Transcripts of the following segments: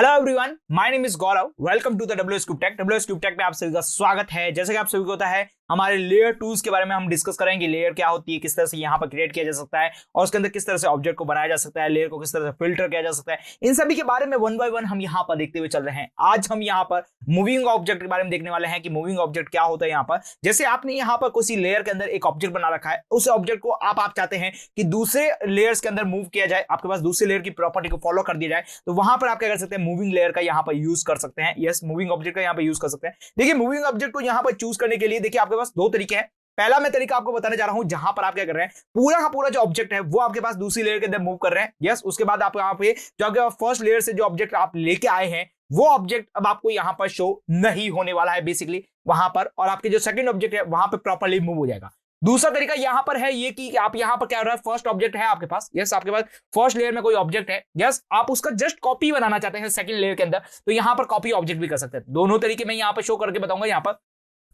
Hello everyone, my name is Gaurav. Welcome to the WS cube tech. WS cube tech में आप सभी का स्वागत है। जैसे कि आप सभी को होता है, हमारे लेयर टूल्स के बारे में हम डिस्कस करेंगे। लेयर क्या होती है, किस तरह से यहाँ पर क्रिएट किया जा सकता है और उसके अंदर किस तरह से ऑब्जेक्ट को बनाया जा सकता है, लेयर को किस तरह से फिल्टर किया जा सकता है, इन सभी के बारे में वन बाय वन हम यहाँ पर देखते हुए चल रहे हैं। आज हम यहाँ पर मूविंग ऑब्जेक्ट के बारे में देखने वाले हैं कि मूविंग ऑब्जेक्ट क्या होता है। यहाँ पर जैसे आपने यहाँ पर किसी लेयर के अंदर एक ऑब्जेक्ट बना रखा है, उस ऑब्जेक्ट को आप चाहते हैं कि दूसरे लेयर्स के अंदर मूव किया जाए, आपके पास दूसरे लेयर की प्रॉपर्टी को फॉलो कर दिया जाए, तो वहां पर आप क्या कर सकते हैं, मूविंग लेयर का यहाँ पर यूज कर सकते हैं। यस, मूविंग ऑब्जेक्ट का यहाँ पर यूज कर सकते हैं। देखिए, मूविंग ऑब्जेक्ट को यहाँ पर चूज करने के लिए देखिए आपके पास दो तरीके हैं। पहला मैं तरीका आपको बताने जा रहा हूं, जहां पर आप क्या कर रहे हैं, पूरा का पूरा जो ऑब्जेक्ट है वो आपके पास दूसरी लेयर के अंदर मूव कर रहे हैं। यस, उसके बाद आप यहाँ पे जो आपके फर्स्ट लेयर से जो ऑब्जेक्ट आप लेके आए हैं, वो ऑब्जेक्ट अब आपको यहाँ पर शो नहीं होने वाला है बेसिकली वहां पर, और आपके जो सेकंड ऑब्जेक्ट है वहां पर प्रॉपर्ली मूव हो जाएगा। दूसरा तरीका यहां पर है ये कि आप यहां पर क्या हो रहा है, फर्स्ट ऑब्जेक्ट है आपके पास। यस, आपके पास फर्स्ट लेयर में कोई ऑब्जेक्ट है। यस, आप उसका जस्ट कॉपी बनाना चाहते हैं सेकंड लेयर के अंदर, तो यहां पर कॉपी ऑब्जेक्ट भी कर सकते हैं। दोनों तरीके मैं यहां पर शो करके बताऊंगा यहाँ पर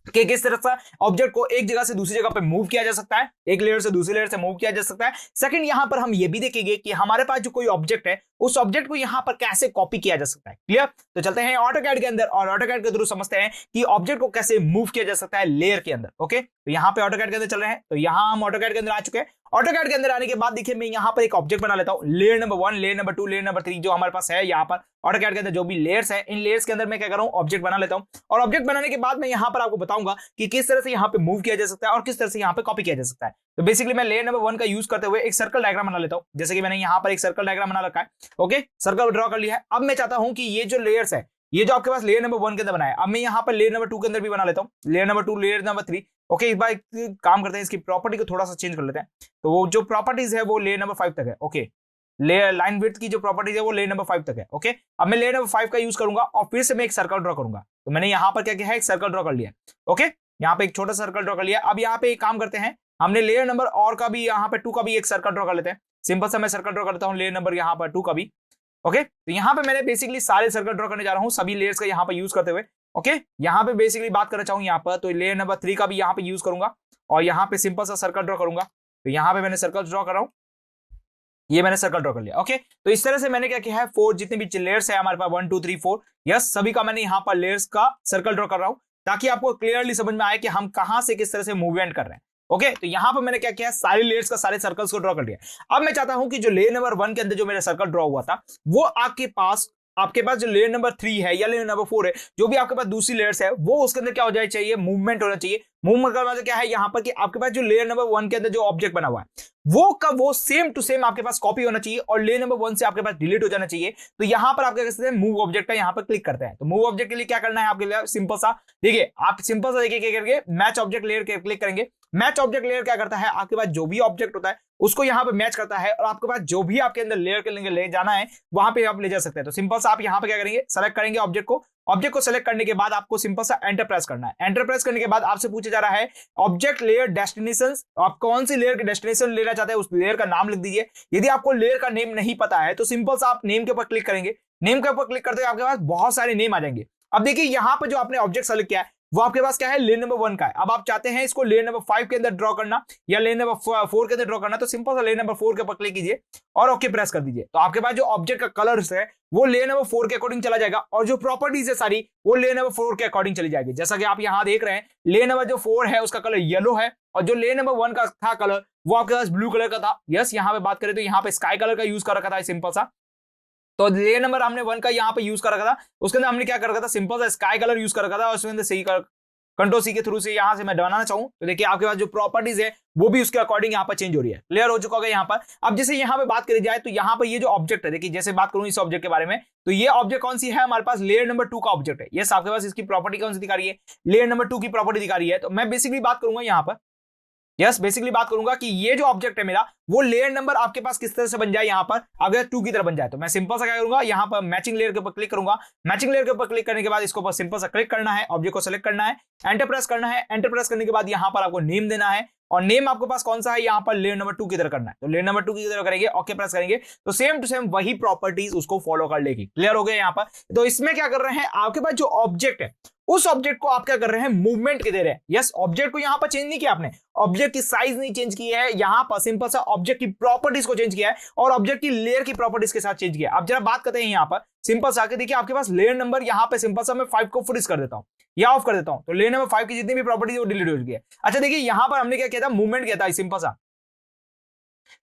कि किस तरह से ऑब्जेक्ट को एक जगह से दूसरी जगह पे मूव किया जा सकता है, एक लेयर से दूसरी लेयर से मूव किया जा सकता है। सेकंड, यहां पर हम ये भी देखेंगे कि हमारे पास जो कोई ऑब्जेक्ट है, उस ऑब्जेक्ट को यहां पर कैसे कॉपी किया जा सकता है। क्लियर? तो चलते हैं ऑटोकैड के अंदर और ऑटोकैड के थ्रू समझते हैं कि ऑब्जेक्ट को कैसे मूव किया जा सकता है लेयर के अंदर। ओके, तो यहां पे ऑटोकैड के अंदर चल रहे हैं, तो यहां हम ऑटोकैड के अंदर आ चुके हैं। ऑटोकैड के अंदर आने के बाद देखिए मैं यहां पर एक ऑब्जेक्ट बना लेता हूं, layer number 1, layer number 2, layer number 3 जो हमारे पास है। यहां पर ऑटोकैड के अंदर जो भी लेयर्स है, इन लेयर्स के अंदर मैं क्या कर रहा हूं, ऑब्जेक्ट बना लेता हूं। और ऑब्जेक्ट बनाने के बाद मैं यहां पर आपको बताऊंगा कि किस तरह से यहां पे मूव किया जा सकता है और किस तरह से यहां पे कॉपी किया जा सकता है। तो बेसिकली मैं लेयर नंबर 1 का यूज करते हुए एक सर्कल डायग्राम बना लेता हूं। जैसे कि मैंने यहां पर एक सर्कल डायग्राम बना रखा है। ओके, सर्कल ड्रॉ कर लिया है। अब मैं चाहता हूं कि ये जो लेयर्स है, ये जो आपके पास लेयर नंबर 1 के अंदर बनाया है, अब मैं यहां पर लेयर नंबर 2 के अंदर भी बना लेता हूं, layer number 2, layer number 3। Okay, इस बार काम करते हैं, इसकी प्रॉपर्टी को थोड़ा सा चेंज कर लेते हैं। तो वो जो प्रॉपर्टीज है वो लेयर नंबर 5 तक है। ओके, लेयर लाइन विड्थ की जो प्रॉपर्टीज है वो लेयर नंबर 5 तक है। ओके, अब मैं लेयर नंबर 5 का यूज करूंगा और फिर से मैं एक सर्कल ड्रॉ करूंगा। तो मैंने यहां पर क्या किया है, एक सर्कल ड्रॉ कर लिया। ओके, यहाँ पे एक छोटा सर्कल ड्रॉ कर लिया। अब यहाँ पे एक काम करते हैं, हमने लेयर नंबर और का भी यहाँ पे 2 का भी एक सर्कल ड्रॉ कर लेते हैं। सिंपल सा मैं सर्कल ड्रॉ करता हूँ लेयर नंबर यहाँ पर 2 का भी। ओके, तो यहाँ पे मैंने बेसिकली सारे सर्कल ड्रॉ करने जा रहा हूँ सभी लेयर्स का यहाँ पे यूज करते हुए। ओके, यहाँ पे बेसिकली बात करना चाहूँ यहाँ पर, तो लेयर नंबर 3 का भी यहाँ पे यूज करूंगा और यहाँ पे सिंपल सा सर्कल ड्रॉ करूंगा। तो यहाँ पे मैंने सर्कल ड्रॉ कर रहा हूँ, ये मैंने सर्कल ड्रॉ कर लिया। ओके, तो इस तरह से मैंने क्या किया है, 4 जितने भी लेयर्स है हमारे पास, 1 2 3 4, यस, सभी का मैंने यहाँ पर लेयर्स का सर्कल ड्रॉ कर रहा हूँ ताकि आपको क्लियरली समझ में आए कि हम कहां से किस तरह से मूवमेंट कर रहे हैं। ओके, तो यहां पर मैंने क्या किया, सारे लेयर्स का सारे सर्कल्स को ड्रॉ कर दिया। अब मैं चाहता हूं कि जो लेयर नंबर 1 के अंदर जो मेरा सर्कल ड्रॉ हुआ था, वो आपके पास जो लेयर नंबर 3 है या लेयर नंबर 4 है, जो भी आपके पास दूसरी लेयर्स है, वो उसके अंदर क्या हो जाए चाहिए, मूवमेंट होना चाहिए। मूवमेंट का मतलब क्या है यहाँ पर कि आपके पास जो लेयर नंबर 1 के अंदर जो ऑब्जेक्ट बना हुआ है वो सेम टू सेम आपके पास कॉपी होना चाहिए और लेयर नंबर 1 से आपके पास डिलीट हो जाना चाहिए। तो यहां पर आप क्या कर सकते हैं, मूव ऑब्जेक्ट का यहां पर क्लिक करते हैं। तो मूव ऑब्जेक्ट के लिए क्या करना है आपके लिए, सिंपल सा देखिए, आप सिंपल सा देखिए क्या करके मैच ऑब्जेक्ट लेयर के क्लिक करेंगे। मैच ऑब्जेक्ट लेयर क्या करता है, आपके पास जो भी ऑब्जेक्ट होता है उसको यहां पे मैच करता है और आपके पास जो भी आपके अंदर लेयर के लिए ले जाना है वहां पे आप ले जा सकते हैं। तो सिंपल सा आप यहां पे क्या करेंगे, सेलेक्ट करेंगे ऑब्जेक्ट को सेलेक्ट करने के बाद आपको सिंपल सा एंटर प्रेस करना है। एंटर प्रेस करने के बाद आपसे पूछा जा रहा है ऑब्जेक्ट लेयर डेस्टिनेशन, आप कौन सी लेयर के डेस्टिनेशन लेना चाहते हैं, उस लेयर का नाम लिख दीजिए। यदि आपको लेयर का नेम नहीं पता है तो सिंपल सा आप नेम के ऊपर क्लिक करेंगे। नेम के ऊपर क्लिक करते हुए आपके पास बहुत सारे नेम आ जाएंगे। अब देखिए यहां पर जो आपने ऑब्जेक्ट सेलेक्ट किया है वो आपके पास क्या है, लेयर नंबर 1 का है। अब आप चाहते हैं इसको लेयर नंबर 5 के अंदर ड्रॉ करना या लेयर नंबर 4 के अंदर ड्रॉ करना, तो सिंपल सा लेयर नंबर 4 के ऊपर क्लिक कीजिए और ओके प्रेस कर दीजिए। तो आपके पास जो ऑब्जेक्ट का कलर है वो लेयर नंबर 4 के अकॉर्डिंग चला जाएगा और जो प्रॉपर्टीज है सारी वो लेयर नंबर 4 के अकॉर्डिंग चली जाएगी। जैसा कि आप यहां देख रहे हैं, लेयर नंबर जो 4 है उसका कलर येलो है और जो लेयर नंबर 1 का था कलर वो आपके पास ब्लू कलर का था। यस, यहाँ पे बात करें तो यहाँ पे स्काई कलर का यूज कर रखा था सिंपल सा। तो लेयर नंबर हमने 1 का यहाँ पे यूज कर रखा था, उसके अंदर हमने क्या कर रखा था, सिंपल सा स्काई कलर यूज कर रखा था और उसके अंदर सही कंट्रोल सी के थ्रू से यहां से मैं बनाना चाहूं तो देखिए आपके पास जो प्रॉपर्टीज है वो भी उसके अकॉर्डिंग यहां पर चेंज हो रही है। क्लियर हो चुका होगा यहाँ पर। अब जैसे यहां पे बात करी जाए तो यहां पर ये जो ऑब्जेक्ट है, देखिए जैसे बात करूं इस ऑब्जेक्ट के बारे में, तो ये ऑब्जेक्ट कौन सी है, हमारे पास लेयर नंबर 2 का ऑब्जेक्ट है। यस, आपके पास इसकी प्रॉपर्टी कौन सी दिखा रही है, लेयर नंबर 2 की प्रॉपर्टी दिखा रही है। तो मैं बेसिकली बात करूंगा यहाँ पर, यस बेसिकली बात करूंगा कि ये जो ऑब्जेक्ट है मेरा वो लेयर नंबर आपके पास किस तरह से बन जाए, यहाँ पर अगर 2 की तरह बन जाए तो मैं सिंपल सा क्या करूंगा, यहाँ पर मैचिंग लेयर के ऊपर क्लिक करूंगा। मैचिंग लेयर के ऊपर क्लिक करने के बाद इसको सिंपल सा क्लिक करना है, ऑब्जेक्ट को सेलेक्ट करना है, एंटर प्रेस करना है। एंटर प्रेस करने के बाद यहाँ पर आपको नेम देना है और नेम आपके पास कौन सा है, यहाँ पर लेयर नंबर 2 की तरह करना है। तो लेयर नंबर 2 की तरह करेंगे, ओके प्रेस करेंगे तो सेम टू सेम वही प्रॉपर्टीज उसको फॉलो कर लेगी। क्लियर हो गया यहाँ पर। तो इसमें क्या कर रहे हैं, आपके पास जो ऑब्जेक्ट है उस ऑब्जेक्ट को आप क्या कर रहे हैं, मूवमेंट के दे रहे हैं। यस, ऑब्जेक्ट को यहां पर चेंज नहीं किया आपने, ऑब्जेक्ट की साइज नहीं चेंज की है, यहां पर सिंपल सा ऑब्जेक्ट की प्रॉपर्टीज को चेंज किया है और ऑब्जेक्ट की लेयर की प्रॉपर्टीज के साथ चेंज किया। अब जरा बात करते हैं यहां पर सिंपल सा, देखिए आपके पास लेयर नंबर यहां पे सिंपल सा मैं 5 को फ्रीज कर देता हूं या ऑफ कर देता हूं, तो लेयर नंबर 5 की जितनी भी प्रॉपर्टीज वो डिलीट हो चुकी है। अच्छा देखिए यहां पर हमने क्या किया था, मूवमेंट किया था सिंपल सा।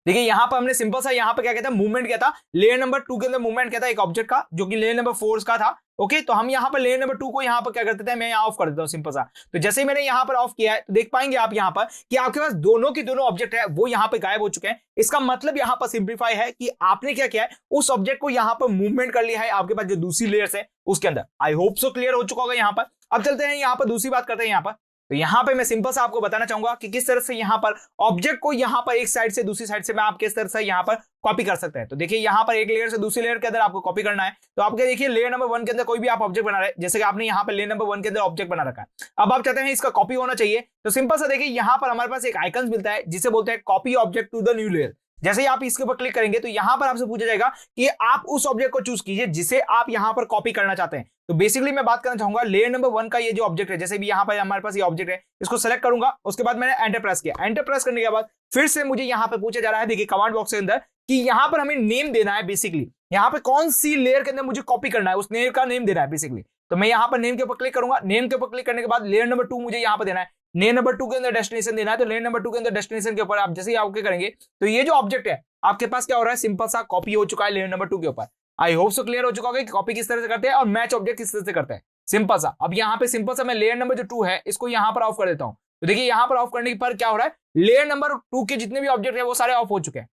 देखिए यहां पर हमने सिंपल सा यहां पर क्या किया था, मूवमेंट किया था। लेयर नंबर 2 के अंदर मूवमेंट किया था एक ऑब्जेक्ट का, जो कि लेयर नंबर 4 का था। ओके, तो हम यहां पर लेयर नंबर 2 को यहां पर क्या करते थे, मैं यहां ऑफ कर देता हूं सिंपल सा। तो जैसे ही मैंने यहां पर ऑफ किया है, तो देख पाएंगे आप यहां पर कि आपके पास दोनों के दोनों ऑब्जेक्ट है वो यहां पर गायब हो चुके हैं। इसका मतलब यहां पर सिंप्लीफाई है कि आपने क्या किया है, उस ऑब्जेक्ट को यहां पर मूवमेंट कर लिया है आपके पास जो दूसरी लेयर्स है उसके अंदर। आई होप सो क्लियर हो चुका होगा यहां पर। अब चलते हैं यहां पर दूसरी बात करते हैं यहां पर। तो यहां पे मैं सिंपल सा आपको बताना चाहूंगा कि किस तरह से यहां पर ऑब्जेक्ट को यहां पर एक साइड से दूसरी साइड से मैं आप किस तरह से यहां पर कॉपी कर सकते हैं। तो देखिए यहां पर एक लेयर से दूसरी लेयर के अंदर आपको कॉपी करना है। तो आपके देखिए लेयर नंबर 1 के अंदर कोई भी आप ऑब्जेक्ट बना रहे हैं, जैसे कि आपने यहां पर लेयर नंबर 1 के अंदर ऑब्जेक्ट बना रखा है। अब आप चाहते हैं इसका कॉपी होना चाहिए, तो सिंपल सा देखिए यहां पर हमारे पास एक आइकन मिलता है जिसे बोलते हैं copy object to the new layer. जैसे ही आप इसके ऊपर क्लिक करेंगे तो यहां पर आपसे पूछा जाएगा कि आप उस ऑब्जेक्ट को चूज कीजिए जिसे आप यहां पर कॉपी करना चाहते हैं। तो बेसिकली मैं बात करना चाहूंगा लेयर नंबर 1 का ये जो ऑब्जेक्ट है, जैसे भी यहां पर हमारे पास ये ऑब्जेक्ट है, इसको सेलेक्ट करूंगा। उसके बाद मैंने एंटर प्रेस किया। एंटर प्रेस करने के बाद फिर से मुझे यहां पर पूछा जा रहा है, देखिए कमांड बॉक्स के अंदर, कि यहां पर हमें नेम देना है। बेसिकली यहां पर कौन सी लेयर के अंदर मुझे कॉपी करना है, उस लेयर का नेम देना है बेसिकली। तो मैं यहां पर नेम के ऊपर क्लिक करूंगा। नेम के ऊपर क्लिक करने के बाद लेयर नंबर 2 मुझे यहां पर देना है। लेयर नंबर 2 के अंदर डेस्टिनेशन देना है। तो लेयर नंबर 2 के अंदर डेस्टिनेशन के ऊपर आप जैसे ही आप करेंगे तो ये जो ऑब्जेक्ट है आपके पास क्या हो रहा है, सिंपल सा कॉपी हो चुका है लेयर नंबर 2 के ऊपर। आई होप सो क्लियर हो चुका होगा कि कॉपी किस तरह से करते हैं और मैच ऑब्जेक्ट किस तरह से करते हैं। सिंपल सा, अब यहां पे सिंपल सा मैं लेयर नंबर जो 2 है इसको यहां पर ऑफ कर देता हूं। तो देखिए यहां पर ऑफ करने पर क्या हो रहा है, लेयर नंबर 2 के जितने भी ऑब्जेक्ट है वो सारे ऑफ हो चुके हैं।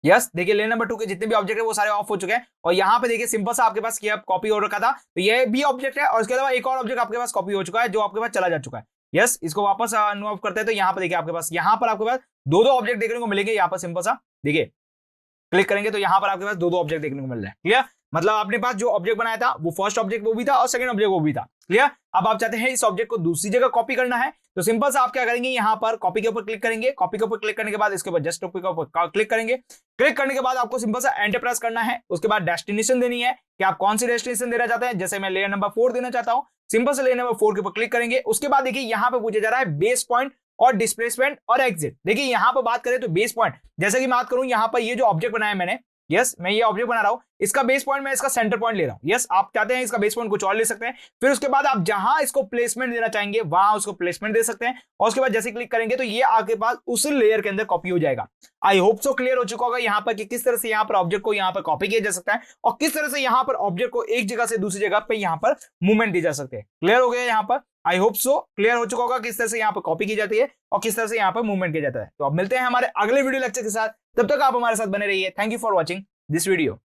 यस, देखिए लेयर नंबर 2 के जितने भी ऑब्जेक्ट है वो सारे ऑफ हो चुके हैं। और यहां पे देखिए सिंपल सा आपके पास किया कॉपी हो रखा था, तो ये भी ऑब्जेक्ट है और इसके अलावा एक और ऑब्जेक्ट आपके पास कॉपी हो चुका है जो आपके पास चला जा चुका है। यस, इसको वापस अनऑफ करते हैं। तो यहां पर देखिए आपके पास आपके पास दो ऑब्जेक्ट देखने को मिलेंगे। यहां पर सिंपल सा देखिए क्लिक करेंगे तो यहां पर आपके पास दो ऑब्जेक्ट देखने को मिल रहा है। क्लियर, मतलब आपने पास जो ऑब्जेक्ट बनाया था वो फर्स्ट ऑब्जेक्ट वो भी था और सेकंड ऑब्जेक्ट वो भी था। क्लियर, अब आप चाहते हैं इस ऑब्जेक्ट को दूसरी जगह कॉपी करना है, तो सिंपल सा आप क्या करेंगे, यहां पर कॉपी के ऊपर क्लिक करेंगे। कॉपी के ऊपर क्लिक करने के बाद इसके ऊपर जस्ट कॉपी के ऊपर क्लिक करेंगे। क्लिक करने के बाद आपको सिंपल सा एंटर प्रेस करना है। उसके बाद डेस्टिनेशन देनी है कि आप कौन सी डेस्टिनेशन देना चाहते हैं। जैसे मैं लेयर नंबर 4 देना चाहता हूं, सिंपल से लेयर नंबर 4 के ऊपर क्लिक करेंगे। उसके बाद देखिए यहां पे पूछा जा रहा है बेस पॉइंट और डिस्प्लेसमेंट और एग्जिट। देखिए यहां पर बात करें तो बेस पॉइंट, जैसे कि मैं बात करूं यहां पर ये जो ऑब्जेक्ट बनाया मैंने, यस मैं ये ऑब्जेक्ट बना रहा हूं, इसका बेस पॉइंट मैं इसका सेंटर पॉइंट ले रहा हूं। यस, आप चाहते हैं इसका बेस पॉइंट कुछ और ले सकते हैं। फिर उसके बाद आप जहां इसको प्लेसमेंट देना चाहेंगे वहां उसको प्लेसमेंट दे सकते हैं। और उसके बाद जैसे क्लिक करेंगे तो ये आपके पास उस लेयर के अंदर कॉपी हो जाएगा। आई होप सो क्लियर हो चुका होगा यहां पर कि किस तरह से यहां पर ऑब्जेक्ट को यहां पर कॉपी किया जा सकता है और किस तरह से यहां पर ऑब्जेक्ट को एक जगह से दूसरी जगह पे यहां पर मूवमेंट दी जा सकते हैं। क्लियर हो गया यहां पर, आई होप सो क्लियर हो चुका होगा किस तरह से यहां पर कॉपी की जाती है और किस तरह से यहां पर मूवमेंट किया जाता है। तो अब मिलते हैं हमारे अगले वीडियो लेक्चर के साथ, तब तक आप हमारे साथ बने रहिए। Thank you for watching this video.